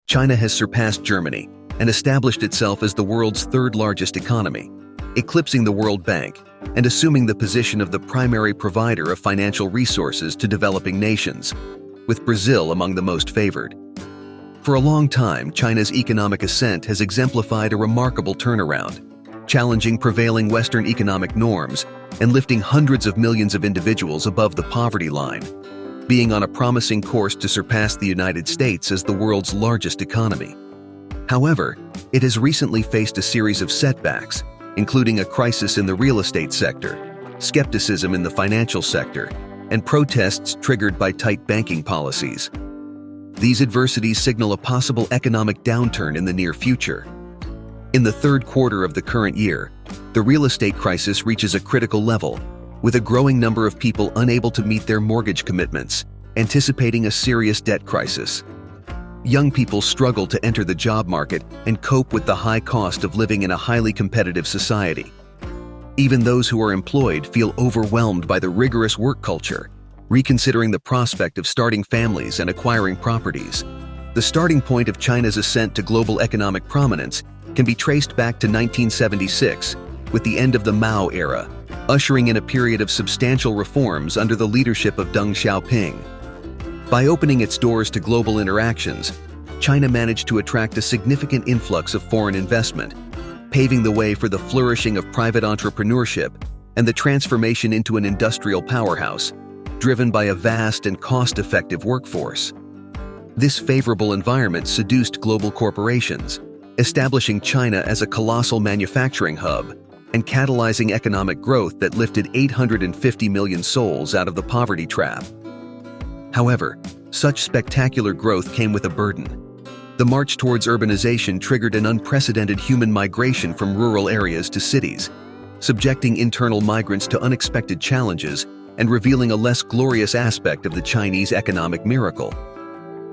China has surpassed Germany and established itself as the world's third-largest economy, eclipsing the World Bank and assuming the position of the primary provider of financial resources to developing nations, with Brazil among the most favored. For a long time, China's economic ascent has exemplified a remarkable turnaround, challenging prevailing Western economic norms and lifting hundreds of millions of individuals above the poverty line, being on a promising course to surpass the United States as the world's largest economy. However, it has recently faced a series of setbacks, including a crisis in the real estate sector, skepticism in the financial sector, and protests triggered by tight banking policies. These adversities signal a possible economic downturn in the near future. In the third quarter of the current year, the real estate crisis reaches a critical level, with a growing number of people unable to meet their mortgage commitments, anticipating a serious debt crisis. Young people struggle to enter the job market and cope with the high cost of living in a highly competitive society. Even those who are employed feel overwhelmed by the rigorous work culture, reconsidering the prospect of starting families and acquiring properties. The starting point of China's ascent to global economic prominence can be traced back to 1976, with the end of the Mao era, ushering in a period of substantial reforms under the leadership of Deng Xiaoping. By opening its doors to global interactions, China managed to attract a significant influx of foreign investment, paving the way for the flourishing of private entrepreneurship and the transformation into an industrial powerhouse, driven by a vast and cost-effective workforce. This favorable environment seduced global corporations, establishing China as a colossal manufacturing hub and catalyzing economic growth that lifted 850 million souls out of the poverty trap. However, such spectacular growth came with a burden. The march towards urbanization triggered an unprecedented human migration from rural areas to cities, subjecting internal migrants to unexpected challenges and revealing a less glorious aspect of the Chinese economic miracle.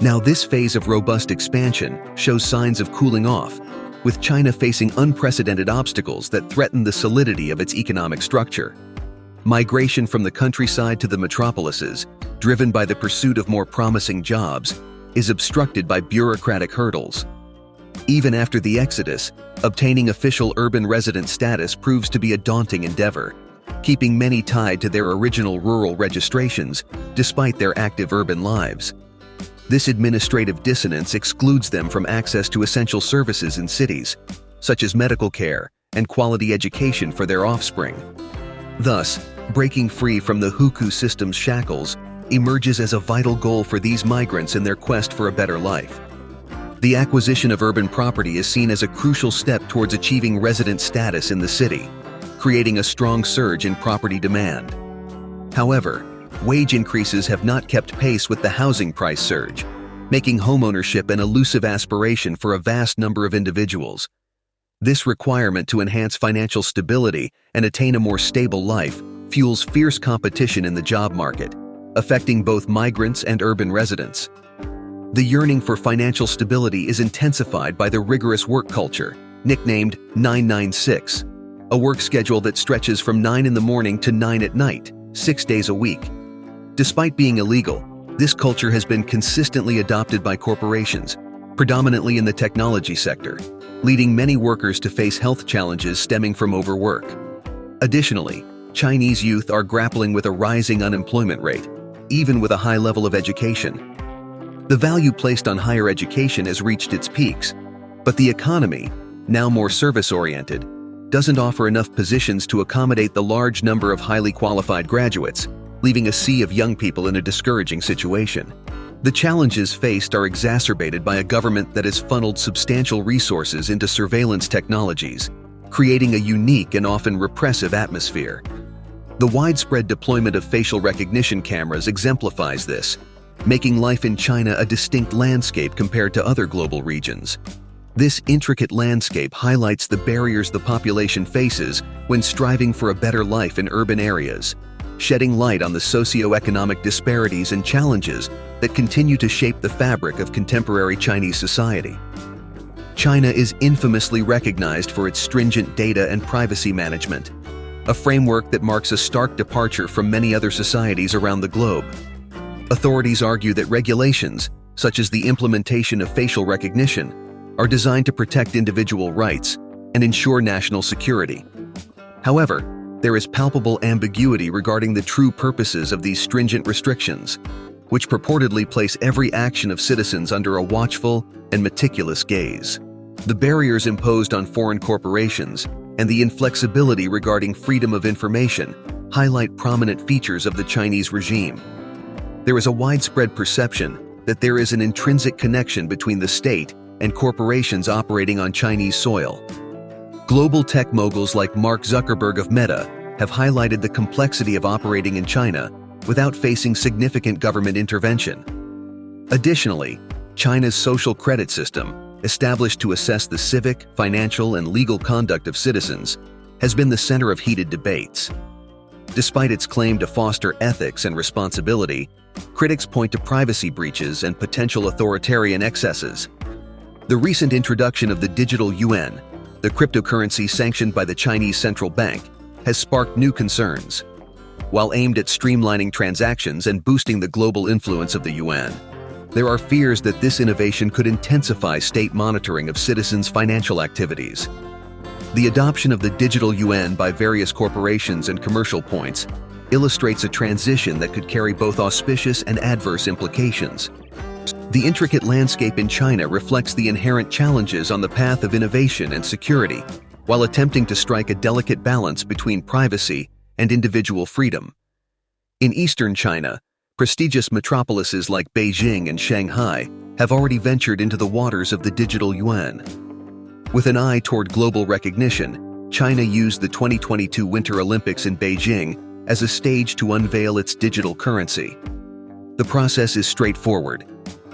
Now, this phase of robust expansion shows signs of cooling off, with China facing unprecedented obstacles that threaten the solidity of its economic structure. Migration from the countryside to the metropolises, driven by the pursuit of more promising jobs, is obstructed by bureaucratic hurdles. Even after the exodus, obtaining official urban resident status proves to be a daunting endeavor, keeping many tied to their original rural registrations despite their active urban lives. This administrative dissonance excludes them from access to essential services in cities, such as medical care and quality education for their offspring. Thus, breaking free from the hukou system's shackles emerges as a vital goal for these migrants in their quest for a better life. The acquisition of urban property is seen as a crucial step towards achieving resident status in the city, creating a strong surge in property demand. However, wage increases have not kept pace with the housing price surge, making homeownership an elusive aspiration for a vast number of individuals. This requirement to enhance financial stability and attain a more stable life fuels fierce competition in the job market, affecting both migrants and urban residents. The yearning for financial stability is intensified by the rigorous work culture, nicknamed 996, a work schedule that stretches from 9 in the morning to 9 at night, 6 days a week. Despite being illegal, this culture has been consistently adopted by corporations, predominantly in the technology sector, leading many workers to face health challenges stemming from overwork. Additionally, Chinese youth are grappling with a rising unemployment rate, even with a high level of education. The value placed on higher education has reached its peaks, but the economy, now more service-oriented, doesn't offer enough positions to accommodate the large number of highly qualified graduates, leaving a sea of young people in a discouraging situation. The challenges faced are exacerbated by a government that has funneled substantial resources into surveillance technologies, creating a unique and often repressive atmosphere. The widespread deployment of facial recognition cameras exemplifies this, making life in China a distinct landscape compared to other global regions. This intricate landscape highlights the barriers the population faces when striving for a better life in urban areas, shedding light on the socio-economic disparities and challenges that continue to shape the fabric of contemporary Chinese society. China is infamously recognized for its stringent data and privacy management, a framework that marks a stark departure from many other societies around the globe. Authorities argue that regulations, such as the implementation of facial recognition, are designed to protect individual rights and ensure national security. However, there is palpable ambiguity regarding the true purposes of these stringent restrictions, which purportedly place every action of citizens under a watchful and meticulous gaze. The barriers imposed on foreign corporations and the inflexibility regarding freedom of information highlight prominent features of the Chinese regime. There is a widespread perception that there is an intrinsic connection between the state and corporations operating on Chinese soil. Global tech moguls like Mark Zuckerberg of Meta have highlighted the complexity of operating in China without facing significant government intervention. Additionally, China's social credit system, established to assess the civic, financial, and legal conduct of citizens, has been the center of heated debates. Despite its claim to foster ethics and responsibility, critics point to privacy breaches and potential authoritarian excesses. The recent introduction of the digital yuan, the cryptocurrency sanctioned by the Chinese central bank, has sparked new concerns. While aimed at streamlining transactions and boosting the global influence of the yuan, there are fears that this innovation could intensify state monitoring of citizens' financial activities. The adoption of the digital yuan by various corporations and commercial points illustrates a transition that could carry both auspicious and adverse implications. The intricate landscape in China reflects the inherent challenges on the path of innovation and security, while attempting to strike a delicate balance between privacy and individual freedom. In eastern China, prestigious metropolises like Beijing and Shanghai have already ventured into the waters of the digital yuan. With an eye toward global recognition, China used the 2022 Winter Olympics in Beijing as a stage to unveil its digital currency. The process is straightforward.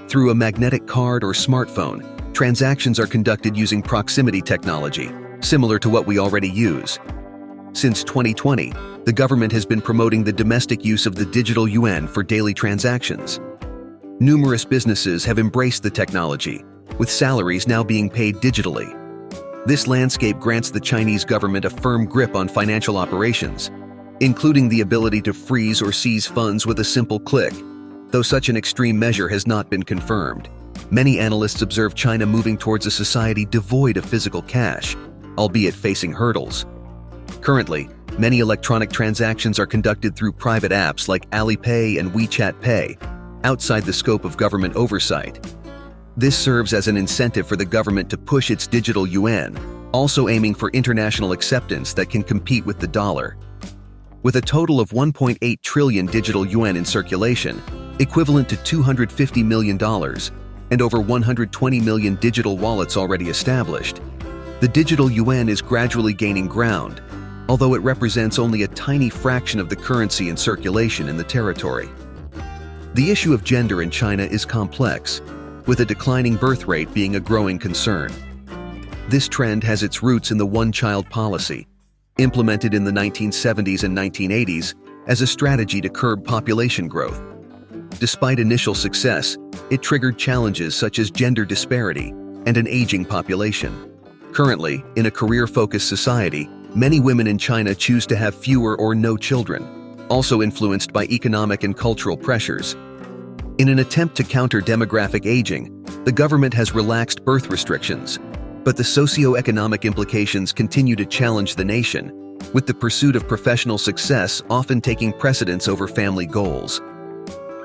Through a magnetic card or smartphone, transactions are conducted using proximity technology, similar to what we already use. Since 2020, the government has been promoting the domestic use of the digital yuan for daily transactions. Numerous businesses have embraced the technology, with salaries now being paid digitally. This landscape grants the Chinese government a firm grip on financial operations, including the ability to freeze or seize funds with a simple click. Though such an extreme measure has not been confirmed, many analysts observe China moving towards a society devoid of physical cash, albeit facing hurdles. Currently, many electronic transactions are conducted through private apps like Alipay and WeChat Pay, outside the scope of government oversight. This serves as an incentive for the government to push its digital yuan, also aiming for international acceptance that can compete with the dollar. With a total of 1.8 trillion digital yuan in circulation, equivalent to $250 million, and over 120 million digital wallets already established, the digital yuan is gradually gaining ground, although it represents only a tiny fraction of the currency in circulation in the territory. The issue of gender in China is complex, with a declining birth rate being a growing concern. This trend has its roots in the one-child policy, implemented in the 1970s and 1980s as a strategy to curb population growth. Despite initial success, it triggered challenges such as gender disparity and an aging population. Currently, in a career-focused society, many women in China choose to have fewer or no children, also influenced by economic and cultural pressures. In an attempt to counter demographic aging, the government has relaxed birth restrictions, but the socio-economic implications continue to challenge the nation, with the pursuit of professional success often taking precedence over family goals.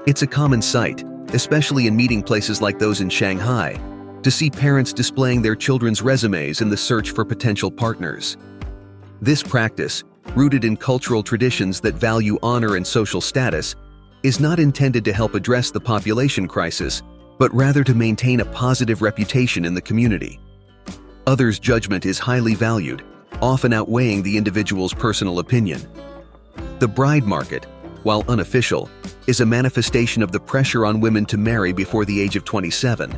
It's a common sight, especially in meeting places like those in Shanghai, to see parents displaying their children's resumes in the search for potential partners. This practice, rooted in cultural traditions that value honor and social status, is not intended to help address the population crisis, but rather to maintain a positive reputation in the community. Others' judgment is highly valued, often outweighing the individual's personal opinion. The bride market, while unofficial, is a manifestation of the pressure on women to marry before the age of 27,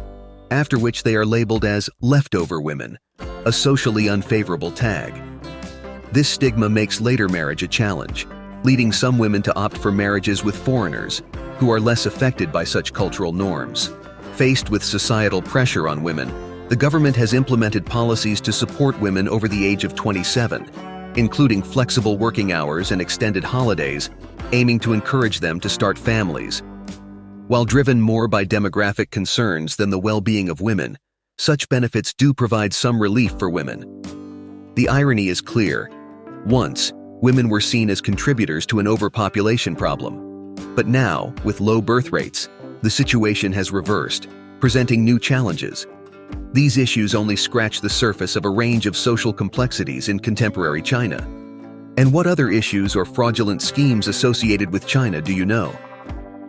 after which they are labeled as leftover women, a socially unfavorable tag. This stigma makes later marriage a challenge, leading some women to opt for marriages with foreigners, who are less affected by such cultural norms. Faced with societal pressure on women, the government has implemented policies to support women over the age of 27, including flexible working hours and extended holidays, aiming to encourage them to start families. While driven more by demographic concerns than the well-being of women, such benefits do provide some relief for women. The irony is clear. Once, women were seen as contributors to an overpopulation problem. But now, with low birth rates, the situation has reversed, presenting new challenges. These issues only scratch the surface of a range of social complexities in contemporary China. And what other issues or fraudulent schemes associated with China do you know?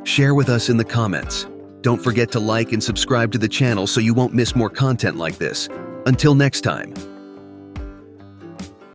Share with us in the comments. Don't forget to like and subscribe to the channel so you won't miss more content like this. Until next time.